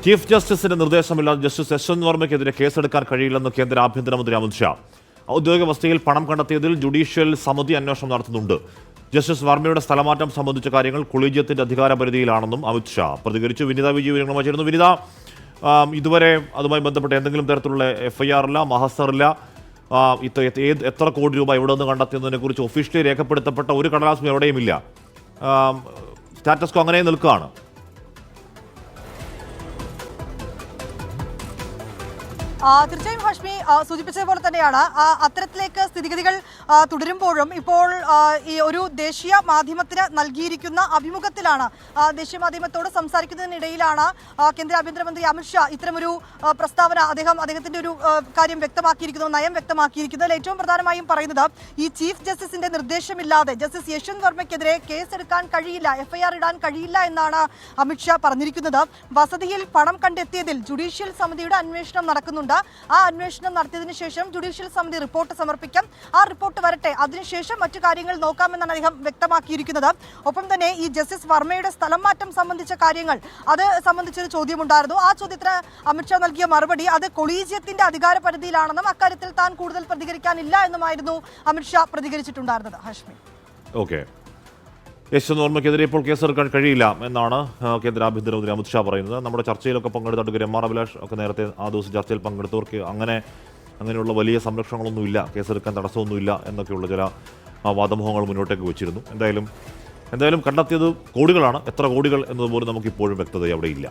Chief ജസ്റ്റിസിന്റെ നിർദ്ദേശമില്ലാതെ justice Yashwant വർമ്മയ്ക്കെതിരെ കേസെടുക്കാൻ കഴിയില്ലെന്ന് കേന്ദ്ര ആഭ്യന്തരമന്ത്രി അമിത്ഷാ. ഔദ്യോഗിക വസതിയിൽ പണം കണ്ടെത്തിയതിൽ ജുഡീഷ്യൽ സമിതി അന്വേഷണം നടത്തുന്നുണ്ട്. ജസ്റ്റിസ് വർമ്മയുടെ സ്ഥലമാറ്റം സംബന്ധിച്ച കാര്യങ്ങൾ കൊളീജിയത്തിന്റെ അധികാരപരിധിയിലാണെന്നും അമിത്ഷാ പ്രതികരിച്ചു. വിനിത വിജയ് വിവരങ്ങളുമായി ചേരുന്നു. വിനിത, ഇതുവരെ അതുമായി ബന്ധപ്പെട്ട് എന്തെങ്കിലും തരത്തിലുള്ള FIR ഇല്ല, മഹസറില്ല. എത്ര കോടി രൂപ എവിടെ നിന്ന് കണ്ടെത്തിയതിനെ കുറിച്ച് ഒഫീഷ്യലി രേഖപ്പെടുത്തപ്പെട്ട ഒരു കടലാസും എവിടെയുമില്ല. സ്റ്റാറ്റസ് കോ അങ്ങനെ നിൽക്കുകയാണ്. തീർച്ചയായും ഹാഷ്മി സൂചിപ്പിച്ചതുപോലെ തന്നെയാണ് അത്തരത്തിലേക്ക് സ്ഥിതിഗതികൾ തുടരുമ്പോഴും ഇപ്പോൾ ഈ ഒരു ദേശീയ മാധ്യമത്തിന് നൽകിയിരിക്കുന്ന അഭിമുഖത്തിലാണ്, ദേശീയ മാധ്യമത്തോട് സംസാരിക്കുന്നതിനിടയിലാണ് കേന്ദ്ര ആഭ്യന്തരമന്ത്രി അമിത്ഷാ ഇത്തരമൊരു പ്രസ്താവന അദ്ദേഹത്തിന്റെ ഒരു കാര്യം വ്യക്തമാക്കിയിരിക്കുന്നു, നയം വ്യക്തമാക്കിയിരിക്കുന്നത്. ഏറ്റവും പ്രധാനമായും പറയുന്നത് ഈ ചീഫ് ജസ്റ്റിസിന്റെ നിർദ്ദേശമില്ലാതെ ജസ്റ്റിസ് യശ്വന്ത് വർമ്മയ്ക്കെതിരെ കേസെടുക്കാൻ കഴിയില്ല, FIR ഇടാൻ കഴിയില്ല എന്നാണ് അമിത്ഷാ പറഞ്ഞിരിക്കുന്നത്. വസതിയിൽ പണം കണ്ടെത്തിയതിൽ ജുഡീഷ്യൽ സമിതിയുടെ അന്വേഷണം നടക്കുന്നുണ്ട്. ആ അന്വേഷണം നടത്തിയതിനു ശേഷം ജുഡീഷ്യൽ സമിതി റിപ്പോർട്ട് സമർപ്പിക്കാം. ആ റിപ്പോർട്ട് വരട്ടെ, അതിനുശേഷം മറ്റു കാര്യങ്ങൾ നോക്കാമെന്നാണ് അദ്ദേഹം വ്യക്തമാക്കിയിരിക്കുന്നത്. ഒപ്പം തന്നെ ഈ ജസ്റ്റിസ് വർമ്മയുടെ സ്ഥലം മാറ്റം സംബന്ധിച്ച കാര്യങ്ങൾ, അത് സംബന്ധിച്ചൊരു ചോദ്യമുണ്ടായിരുന്നു. ആ ചോദ്യത്തിന് അമിത്ഷാ നൽകിയ മറുപടി അത് കൊളീജിയത്തിന്റെ അധികാര പരിധിയിലാണെന്നും അക്കാര്യത്തിൽ താൻ കൂടുതൽ പ്രതികരിക്കാനില്ല എന്നുമായിരുന്നു അമിത്ഷാ പ്രതികരിച്ചിട്ടുണ്ടായിരുന്നത്. ഹാഷ്മി, ഓക്കെ. യശ്വന്ത് വർമ്മയ്ക്കെതിരെ ഇപ്പോൾ കേസെടുക്കാൻ കഴിയില്ല എന്നാണ് കേന്ദ്ര ആഭ്യന്തരമന്ത്രി അമിത്ഷാ പറയുന്നത്. നമ്മുടെ ചർച്ചയിലൊക്കെ പങ്കെടുത്ത അഡ്വക്കേറ്റ് M.R. അഭിലാഷ് ഒക്കെ നേരത്തെ ആ ദിവസം ചർച്ചയിൽ പങ്കെടുത്തവർക്ക് അങ്ങനെയുള്ള വലിയ സംരക്ഷണങ്ങളൊന്നുമില്ല, കേസെടുക്കാൻ തടസ്സമൊന്നുമില്ല എന്നൊക്കെയുള്ള ചില വാദമുഖങ്ങൾ മുന്നോട്ടേക്ക് വെച്ചിരുന്നു. എന്തായാലും കണ്ടെത്തിയത് കോടികളാണ്. എത്ര കോടികൾ എന്നതുപോലും നമുക്കിപ്പോഴും വ്യക്തത അവിടെയില്ല.